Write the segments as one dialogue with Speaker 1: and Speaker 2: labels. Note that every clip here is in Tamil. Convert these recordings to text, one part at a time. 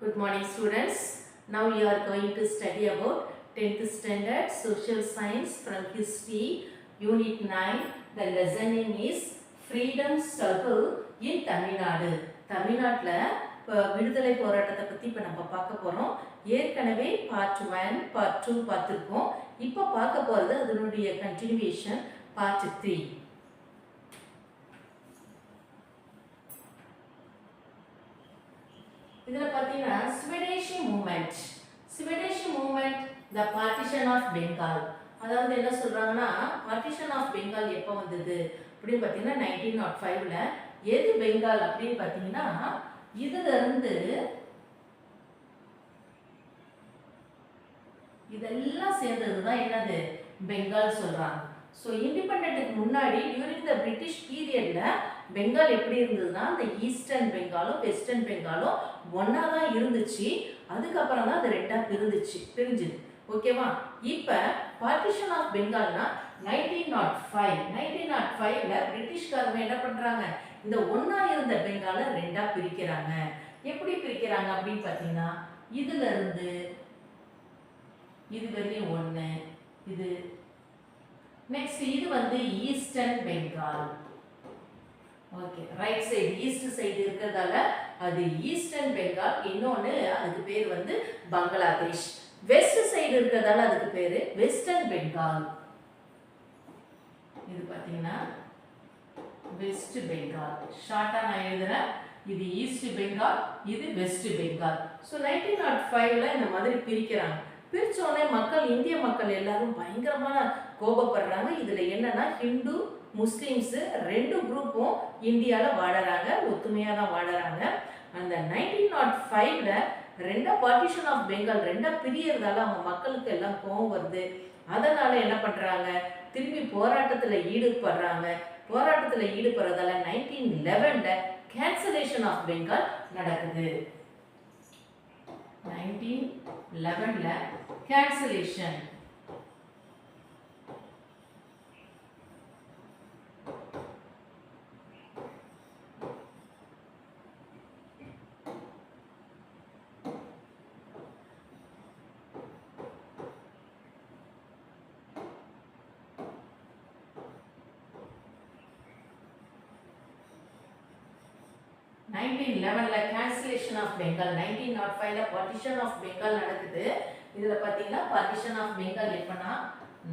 Speaker 1: Good morning students. Now you are going to study about 10th standard social science from history unit 9. The lesson name is freedom struggle in Tamil Nadu. தமிழ்நாட்டில் இப்போ விடுதலை போராட்டத்தை பற்றி இப்போ நம்ம பார்க்க போகிறோம். ஏற்கனவே பார்ட் 1 பார்ட் 2 பார்த்துருக்கோம். இப்போ பார்க்க போகிறது அதனுடைய கண்டினியூவேஷன் பார்ட் 3. இதில் பார்த்தீங்கன்னா Swadeshi movement the partition of Bengal. அதாவது என்ன சொல்கிறாங்கன்னா பார்ட்டிஷன் ஆஃப் பெங்கால் எப்போ வந்தது அப்படின்னு பார்த்தீங்கன்னா 1905ல். எது பெங்கால் அப்படின்னு பார்த்தீங்கன்னா இதிலிருந்து இதெல்லாம் சேர்ந்தது தான் என்னது பெங்கால் சொல்கிறாங்க. ஸோ இண்டிபெண்டன்ட்டுக்கு முன்னாடி டியூரிங் த பிரிட்டிஷ் பீரியடில் பெங்கால் எப்படி இருந்ததுன்னா இந்த ஈஸ்டர்ன் பெங்காலும் வெஸ்டர்ன் பெங்காலும் ஒன்றா தான் இருந்துச்சு. அதுக்கப்புறம் தான் அது ரெண்டாக பிரிஞ்சுது. ஓகேவா? இப்போ பார்ட்டிஷன் ஆஃப் பெங்கால்னா 1905ல் பிரிட்டிஷ்காரங்க என்ன பண்ணுறாங்க, இந்த ஒன்றா இருந்த பெங்காலை ரெண்டாக பிரிக்கிறாங்க. எப்படி பிரிக்கிறாங்க அப்படின்னு பார்த்தீங்கன்னா இதுல இருந்து இது வரையும் ஒன்று, இது நெக்ஸ்ட் இது வந்து eastern Bengal. Okay, right side east side இருக்கிறதால அது ஈஸ்டர்ன் பெங்கால். இன்னொன்று அதுக்கு பேர் வந்து பங்களாதேஷ். வெஸ்ட் சைடு இருக்கிறதால அதுக்கு பேர் வெஸ்டர்ன் பெங்கால். இது பார்த்தீங்கன்னா வெஸ்ட் பெங்கால். ஷார்ட்டாக நான் எழுதுறேன். இது ஈஸ்ட் பெங்கால், இது வெஸ்ட் பெங்கால். ஸோ 1905ல் இந்த மாதிரி பிரிக்கிறாங்க. பிரித்தோடனே இந்திய மக்கள் எல்லாரும் பயங்கரமான கோபப்படுறாங்க. இதில் என்னன்னா ஹிந்து முஸ்லீம்ஸு ரெண்டு குரூப்பும் இந்தியாவில் வாழறாங்க, ஒத்துமையாக தான் வாழறாங்க. அந்த 1905ல் ரெண்டா பார்ட்டிஷன் ஆஃப் பெங்கால் ரெண்டாக பிரியறதால அவங்க மக்களுக்கு எல்லாம் கோபம் வருது. அதனால் என்ன பண்ணுறாங்க, திரும்பி போராட்டத்தில் ஈடுபடுறாங்க. போராட்டத்தில் ஈடுபடுறதால 1911ல் கேன்சலேஷன் ஆஃப் பெங்கால் நடக்குது. 1911ல் கேன்சலேஷன். Cancellation of Bengal. 1905ல் பார்ட்டிஷன் ஆஃப் பெங்கால் நடக்குது. இதில் பார்த்தீங்கன்னா பார்ட்டிஷன் ஆஃப் பெங்கால் எப்போனா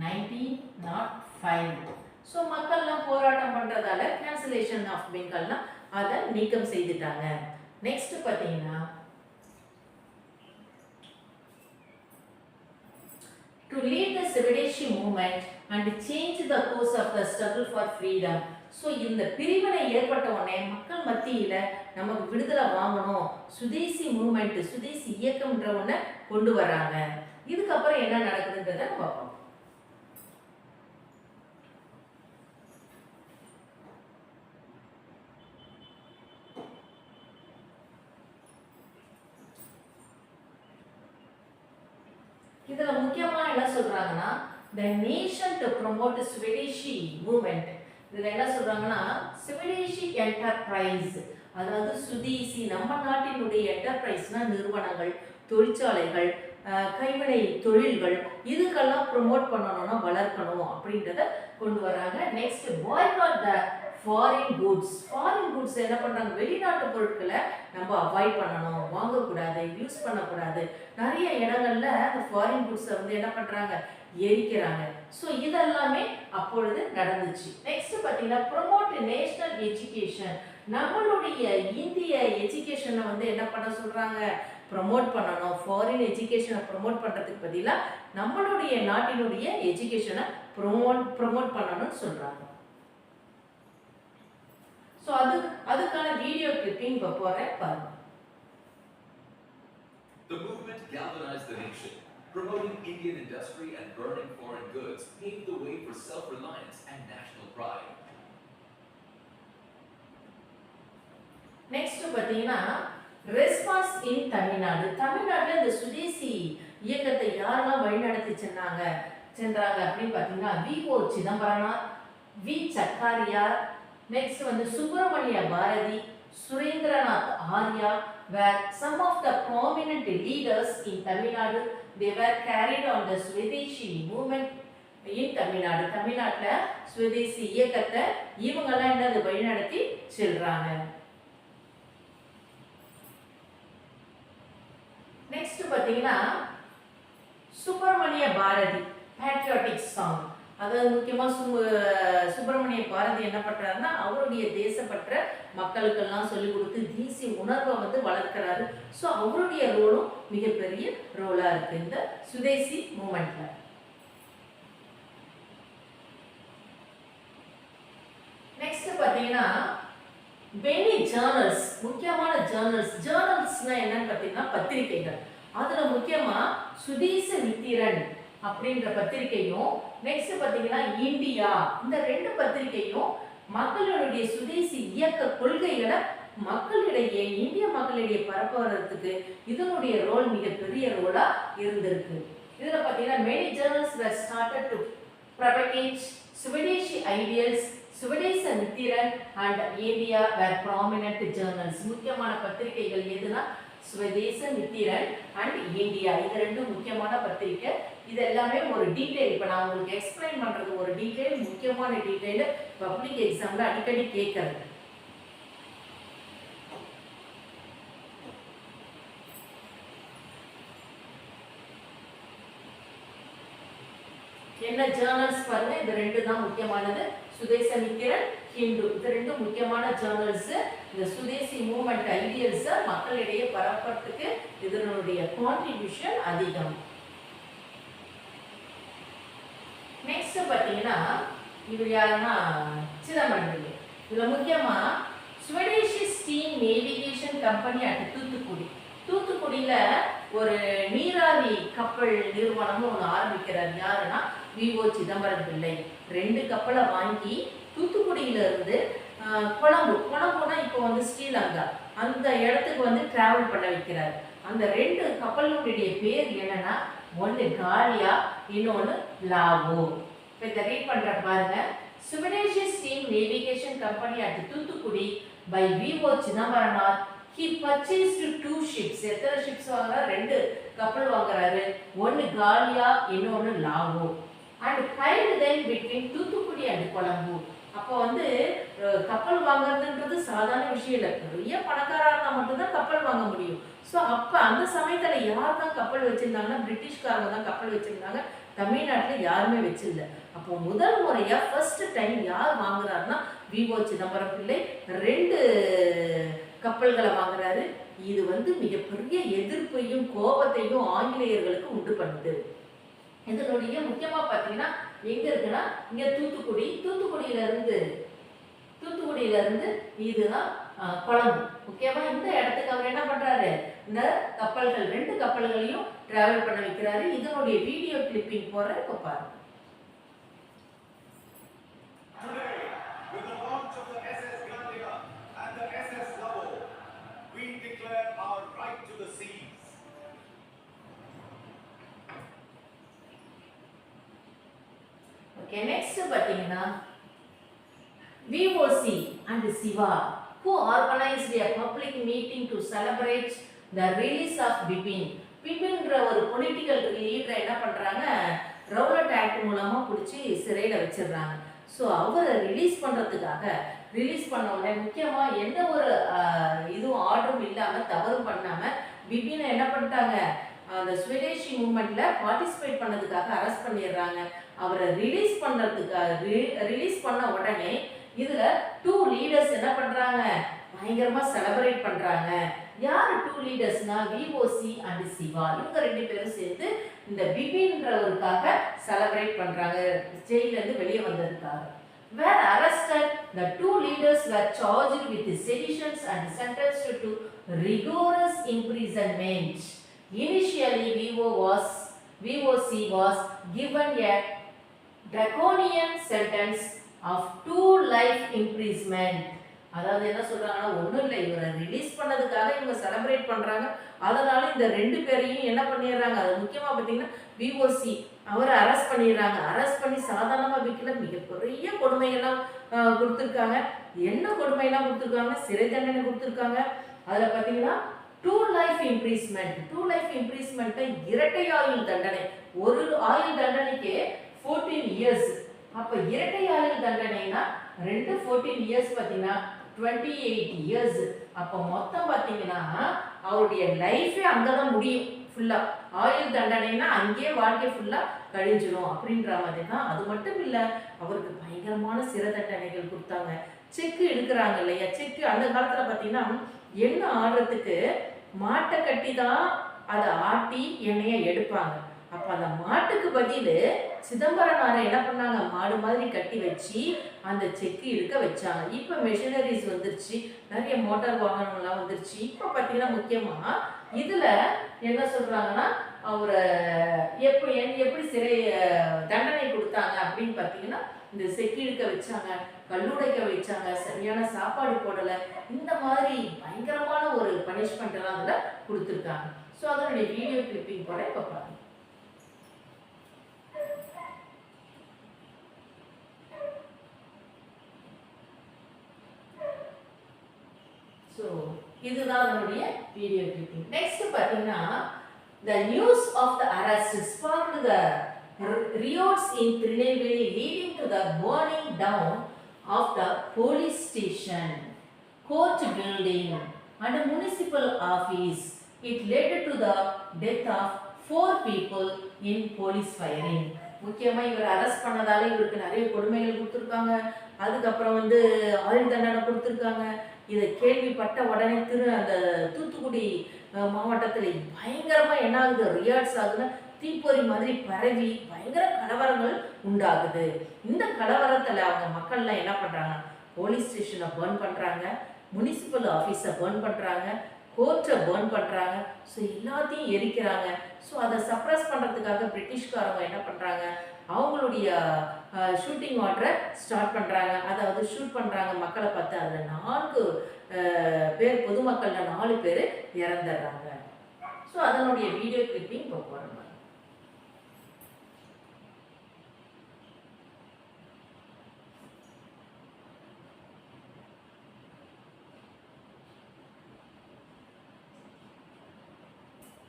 Speaker 1: 1905. ஸோ மக்கள்லாம் போராட்டம் பண்ணுறதால கேன்சலேஷன் ஆஃப் பெங்கால்னா அதை நீக்கம் செய்துட்டாங்க. நெக்ஸ்ட் பார்த்தீங்கன்னா to lead the Swadeshi movement and change the course of the struggle for freedom. So இந்த பிரிவினை ஏற்பட்ட உடனே மக்கள் மத்தியில் நமக்கு விடுதலை வாங்கணும், சுதேசி மூமெண்ட், சுதேசி இயக்கம்ன்ற ஒன்றை கொண்டு வர்றாங்க. இதுக்கப்புறம் என்ன நடக்குதுன்றதை நம்ம பார்ப்போம். இதுல முக்கியமா என்ன சொல்றாங்கன்னா the nation to promote Swadeshi movement. இதுல என்ன சொல்றாங்கன்னா ஸ்வெடிஷ் என்டர்பிரைஸ், அதாவது சுதேசி, நம்ம நாட்டினுடைய என்டர்பிரைஸ்னா நிறுவனங்கள், தொழிற்சாலைகள், கைவினை தொழில்கள், இதுக்கெல்லாம் ப்ரொமோட் பண்ணணும்னா வளர்க்கணும் அப்படின்றத கொண்டு வராங்க. நெக்ஸ்ட் பாய்காட் த ஃபாரின் குட்ஸ். ஃபாரின் குட்ஸ் என்ன பண்ணுறாங்க, வெளிநாட்டு பொருட்களை நம்ம அவாய்ட் பண்ணணும், வாங்கக்கூடாது, யூஸ் பண்ணக்கூடாது. நிறைய இடங்கள்ல அந்த ஃபாரின் குட்ஸை வந்து என்ன பண்ணுறாங்க, எரிக்கிறாங்க. ஸோ இதெல்லாமே அப்பொழுது நடந்துச்சு. நெக்ஸ்ட் பார்த்தீங்கன்னா ப்ரொமோட் நேஷனல் எஜுகேஷன். நம்மளுடைய இந்திய எஜுகேஷனை வந்து என்ன பண்ண சொல்கிறாங்க, ப்ரொமோட் பண்ணணும். ஃபாரின் எஜுகேஷனை ப்ரொமோட் பண்ணுறதுக்கு பதிலாக நம்மளுடைய நாட்டினுடைய எஜுகேஷனை ப்ரொமோட் பண்ணணும்னு சொல்கிறாங்க. ஸோ அதுக்கான வீடியோ கிளிப்பிங் இப்போ போகிறேன் பாருங்க.
Speaker 2: The movement galvanized the nation, promoting Indian industry and burning foreign goods paved the way for self-reliance and national pride.
Speaker 1: Next பார்த்தீங்கன்னா ரெஸ்பான்ஸ் இன் தமிழ்நாடு. தமிழ்நாட்டில் இந்த சுதேசி இயக்கத்தை யாரெல்லாம் வழிநடத்தி சென்றாங்க அப்படின்னு பார்த்தீங்கன்னா வி.ஓ. சிதம்பரனார், வி. சக்காரியார், நெக்ஸ்ட் வந்து Subramaniya Bharathi, Surendranath Arya, where some of the prominent leaders in Tamil Nadu, they were carried on the Swadeshi movement in Tamil Nadu. தமிழ்நாட்டுல ஸ்வதேசி இயக்கத்தை இவங்கெல்லாம் என்னது வழிநடத்தி செல்றாங்க. நெக்ஸ்ட் பாத்தீங்கன்னா சுப்பிரமணிய பாரதி பேட்ரியாட்டிக் சாங். அதாவது முக்கியமா சுப்பிரமணிய பாரதி என்ன பண்றாருன்னா அவருடைய தேசப்பற்ற மக்களுக்கெல்லாம் சொல்லி கொடுத்து தேசிய உணர்வை வந்து வளர்க்கிறாரு. ஸோ அவருடைய ரோலும் மிகப்பெரிய ரோலா இருக்கு இந்த சுதேசி மூமெண்ட்ல. நெக்ஸ்ட் பாத்தீங்கன்னா many journals, முக்கியமான ஜேர்னல்ஸ்னா என்னன்னு பாத்தீங்கன்னா பத்திரிகைகள். அதுல முக்கியமா சுதேச மித்திரன் அப்படின்ற பத்திரிகையும் நெக்ஸ்ட் பாத்தீங்கன்னா இந்தியா, இந்த ரெண்டு பத்திரிகையும் மக்களுடைய சுதேசி இயக்க கொள்கைகளை மக்களிடையே இந்திய மக்களிடையே பரப்புவதற்கு இதனுடைய ரோல் மிகப்பெரிய ரோலா இருந்திருக்கு. இதுல பாத்தீங்கன்னா many journals were started to propagate Swadeshi ideals. Swadesamitran and India were prominent journals. முக்கியமான பத்திரிகைகள் எதுனா சுவதேச மித்திரன் அண்ட் இந்தியா, இது ரெண்டும் முக்கியமான பத்திரிகை. இது எல்லாமே ஒரு டீடைல், இப்போ நான் உங்களுக்கு எக்ஸ்பிளைன் பண்றது ஒரு டீடைல், முக்கியமான டீடைல் பப்ளிக் எக்ஸாம்ல அடிக்கடி கேட்கறது. என்ன ஜேர்னல்ஸ் பாருங்க, இது ரெண்டு தான் முக்கியமானது. சுதேச மித்திரன், ஹிந்து, இது ரெண்டும் முக்கியமான ஜேர்னல்ஸ். இந்த சுதேசி மூவ்மெண்ட் ஐடியல்ஸ் மக்களிடையே பரப்புறதுக்கு இதனுடைய கான்ட்ரிபியூஷன் அதிகம். நெக்ஸ்ட் பாத்தீங்கன்னா இவர் யாருன்னா சிதம்பரம். இதுல முக்கியமா Swadeshi steam navigation company at Thoothukudi. தூத்துக்குடியில ஒரு நீராவி கப்பல் நிறுவனம்னு ஒன்று ஆரம்பிக்கிறார். யாருன்னா விஓ சிதம்பரம் பிள்ளை. 2 கப்பலை வாங்கி தூத்துக்குடியில இருந்து கொலம்புனா இப்போ வந்து ஸ்ரீலங்கா அந்த இடத்துக்கு வந்து டிராவல் பண்ண வைக்கிறார். அந்த 2 கப்பலுடைய பேர் என்னன்னா ஒன்று காலியா, இன்னொன்று லாவோ. இப்போ இதை ரீட் பண்ற பாருங்க. Swadeshi steam navigation company at Thoothukudi by VO Chidambaranar. He purchased 2 ships. எத்தனை ஷிப்ஸ் வாங்குறாரு? 2 கப்பல் வாங்குறாரு. ஒன்னு காலியா, இன்னொன்னு Lawoe. And hired them between Thoothukudi and Colombo. அப்போ வந்து கப்பல் வாங்குறதுன்றது சாதாரண விஷயம் இல்லை. பெரிய பணக்காரா இருந்தால் மட்டும்தான் கப்பல் வாங்க முடியும். ஸோ அப்போ அந்த சமயத்தில் யார் தான் கப்பல் வச்சிருந்தாங்கன்னா பிரிட்டிஷ்காரங்க தான் கப்பல் வச்சிருந்தாங்க. தமிழ்நாட்டில் யாருமே வச்சிருந்த. அப்போ முதல் முறையாக ஃபர்ஸ்ட் டைம் யார் வாங்குறாருன்னா விஓ சிதம்பரம் பிள்ளை 2 கப்பல்களை வாங்குறாரு. இது வந்து மிகப்பெரிய எதிர்ப்பையும் கோபத்தையும் ஆங்கிலேயர்களுக்கு உண்டு பண்ணுது. இதனுடைய முக்கியமா பாத்தீங்கன்னா எங்க இருக்குன்னா இங்க தூத்துக்குடியில இருந்து இதுதான் கொலம்பு. முக்கியமா இந்த இடத்துக்கு அவர் என்ன பண்றாரு, இந்த கப்பல்கள் 2 கப்பல்களையும் டிராவல் பண்ண வைக்கிறாரு. இதனுடைய வீடியோ கிளிப்பிங் போற இப்ப பாருங்க. Okay, next பாத்தீங்கன்னா VOC and Siva who organized a public meeting to celebrate the release of Bipin. பிபின்ற ஒரு பொலிட்டிக்கல் லீடரை என்ன பண்றாங்க, ரவுலட் ஆக்ட் மூலமா பிடிச்சி சிறையில வச்சிடுறாங்க. ஸோ அவரை ரிலீஸ் பண்ண உடனே முக்கியமா எந்த ஒரு இதுவும் ஆர்டரும் இல்லாம தவறும் பண்ணாம பிபினை என்ன பண்ணிட்டாங்க, அந்த ஸ்வதேஷி மூவ்மெண்ட்ல பார்ட்டிசிபேட் பண்ணதுக்காக அரெஸ்ட் பண்ணிடுறாங்க. அவரை ரிலீஸ் பண்ண உடனே இதுல 2 லீடர்ஸ் என்ன பண்றாங்க, பயங்கரமா செலிப்ரேட் பண்றாங்க. யார் 2 லீடர்ஸ்னா விஓசி அண்ட் சிவா. இவங்க 2 பேரும் சேர்ந்து இந்த பிபின்றவருக்காக செலிப்ரேட் பண்றாங்க, ஜெயில இருந்து வெளியே வந்ததுக்காக. Were arrested, the 2 leaders were charged with seditions and sentenced to rigorous imprisonment. Initially, VOC was given a draconian sentence of 2 life imprisonment. அதாவது என்ன சொல்றாங்கன்னா, ஒன்றும் இல்லை, இவரை ரிலீஸ் பண்ணதுக்காக இவங்க செலிப்ரேட் பண்றாங்க. அதனால இந்த 2 பேரையும் என்ன பண்ணிடுறாங்க, அது முக்கியமா பார்த்தீங்கன்னா விஓசி அவரை அரெஸ்ட் பண்ணிடுறாங்க. அரெஸ்ட் பண்ணி சாதாரணமாக வைக்கல, மிகப்பெரிய கொடுமையெல்லாம் கொடுத்துருக்காங்க. என்ன கொடுமையெல்லாம் கொடுத்துருக்காங்கன்னா சிறை தண்டனை கொடுத்துருக்காங்க. அதில் பார்த்தீங்கன்னா டூ லைஃப் இம்ப்ரீஸ்மெண்ட். டூ லைஃப் இம்ப்ரீஸ்மெண்ட் இரட்டை ஆயுள் தண்டனை. ஒரு ஆயுள் தண்டனைக்கு 14 இயர்ஸ். அப்ப இரட்டை ஆயுள் தண்டனைனா 14 இயர்ஸ் பாத்தீங்கன்னா 28 இயர்ஸ். அப்ப மொத்தம் பாத்தீங்கன்னா அவருடைய லைஃபே அங்கதான் முடியும் ஃபுல்லா. ஆயுள் தண்டனைனா அங்கேயே வாழ்க்கை ஃபுல்லா கழிஞ்சிடும் அப்படின்ற மாதிரி தான். அது மட்டும் இல்ல, அவருக்கு பயங்கரமான சிறை தண்டனைகள் கொடுத்தாங்க. செக்கு எடுக்கிறாங்க இல்லையா, செக்கு அந்த காலத்துல பாத்தீங்கன்னா எண்ணெய் ஆடுறதுக்கு மாட்டை கட்டி தான் அதை ஆட்டி எண்ணெயை எடுப்பாங்க. அப்ப அந்த மாட்டுக்கு பதில் சிதம்பரனாரை என்ன பண்ணாங்க, மாடு மாதிரி கட்டி வச்சு அந்த செக்கு இழுக்க வச்சாங்க. இப்ப மெஷினரிஸ் வந்துருச்சு, நிறைய மோட்டார் வாகனங்கள்லாம் வந்துருச்சு. இப்ப பாத்தீங்கன்னா முக்கியமா இதுல என்ன சொல்றாங்கன்னா, அவரை எப்படி சிறை தண்டனை கொடுத்தாங்க அப்படின்னு பாத்தீங்கன்னா, இந்த செக்கு இழுக்க வச்சாங்க, கல்லுடைக்க வச்சாங்க, சரியான சாப்பாடு போடல, இந்த மாதிரி பயங்கரமான ஒரு பனிஷ்மெண்ட் எல்லாம் அதுல கொடுத்துருக்காங்க. ஸோ அதனுடைய வீடியோ கிளிப்பிங் கூட இப்ப பாருங்க. ஸோ இதுதான் அதனுடைய வீடியோ கிளிப்பிங். நெக்ஸ்ட் பாத்தீங்கன்னா, the news of the arrest sparked the riots in Tirunelveli, leading to the burning down of the police station, court building and a municipal office. It led to the death of 4 people in police firing. முக்கியமா இவர் அரெஸ்ட் பண்ணதால இவருக்கு நிறைய கொடுமைகள் கொடுத்துருக்காங்க. அதுக்கப்புறம் ஆயுள் தண்டனை கொடுத்துருக்காங்க. இதை கேள்விப்பட்ட உடனே அந்த தூத்துக்குடி மாவட்டத்தில் பயங்கரமா என்ன ஆகுது, ரியாட்ஸ் ஆகுதுன்னா தீப்பொறி மாதிரி பரவி பயங்கர கலவரங்கள் உண்டாகுது. இந்த கலவரத்துல அவங்க மக்கள்லாம் என்ன பண்றாங்க, போலீஸ் ஸ்டேஷனை பர்ன் பண்றாங்க, முனிசிபல் ஆஃபீஸை பர்ன் பண்றாங்க, கோர்ட்டை பர்ன் பண்றாங்க. ஸோ எல்லாத்தையும் எரிக்கிறாங்க. ஸோ அதை சப்ரஸ் பண்றதுக்காக பிரிட்டிஷ்காரங்க என்ன பண்றாங்க, அவங்களுடைய ஷூட்டிங் ஆர்டரை ஸ்டார்ட் பண்றாங்க. அதாவது ஷூட் பண்றாங்க மக்களை பார்த்து. அதுல 4 பேர், பொதுமக்கள்ல 4 பேர் இறந்துடுறாங்க. ஸோ அதனுடைய வீடியோ கிளிப்பிங் இப்போ போடுறாங்க.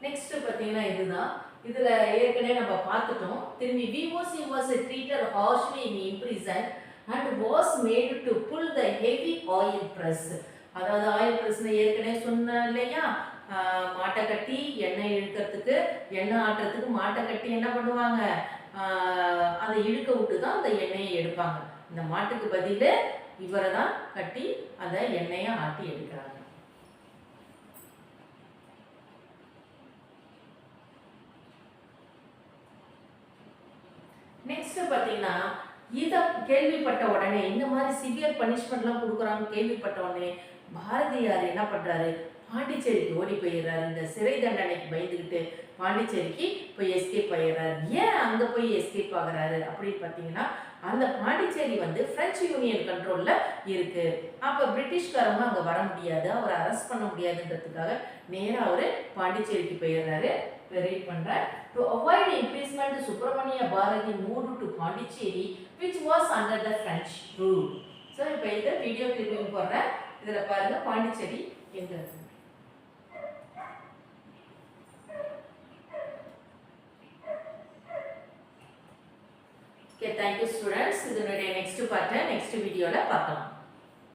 Speaker 1: நெக்ஸ்ட் பார்த்தீங்கன்னா இதுதான். இதுல ஏற்கனவே நம்ம பார்த்துட்டோம். திரும்பி VOC was treated harshly in prison and was made to pull the heavy oil press. அதாவது ஆயில் பிரஸ்னா ஏற்கனவே சொன்னேன் இல்லையா, மாட்டை கட்டி எண்ணெய் இழுக்கிறதுக்கு, எண்ணெய் ஆட்டுறதுக்கு மாட்டை கட்டி என்ன பண்ணுவாங்க, அதை இழுக்க விட்டு தான் அந்த எண்ணெயை எடுப்பாங்க. இந்த மாட்டுக்கு பதில் இவரை தான் கட்டி அந்த எண்ணெயை ஆட்டி எடுக்கிறாங்க. நெக்ஸ்ட் பார்த்தீங்கன்னா, இதை கேள்விப்பட்ட உடனே, இந்த மாதிரி சிவியர் பனிஷ்மெண்ட்லாம் கொடுக்குறாங்க கேள்விப்பட்ட உடனே பாரதியார் என்ன பண்றாரு, பாண்டிச்சேரிக்கு ஓடி போயிடுறாரு. இந்த சிறை தண்டனைக்கு பயந்துக்கிட்டு பாண்டிச்சேரிக்கு போய் எஸ்கேப் ஆயிடுறாரு. ஏன் அங்கே போய் எஸ்கேப் ஆகுறாரு அப்படின்னு பார்த்தீங்கன்னா, அந்த பாண்டிச்சேரி பிரெஞ்சு யூனியன் கண்ட்ரோல்ல இருக்கு. அப்போ பிரிட்டிஷ்காரங்க அங்கே வர முடியாது, அவரை அரெஸ்ட் பண்ண முடியாதுன்றதுக்காக நேராக அவர் பாண்டிச்சேரிக்கு போயிடுறாரு. ரீட் பண்றேன். To avoid imprisonment, Subramania Bharati moved to Pondicherry, which was under the French rule. So இப்போ இந்த வீடியோ கிளிப்பிங் போடுறேன். இதில் பாருங்க பாண்டிச்சேரி எங்க இருக்கு. Okay, thank you students. இதனுடைய நெக்ஸ்ட் பார்ட் நெக்ஸ்ட் வீடியோல பார்க்கலாம்.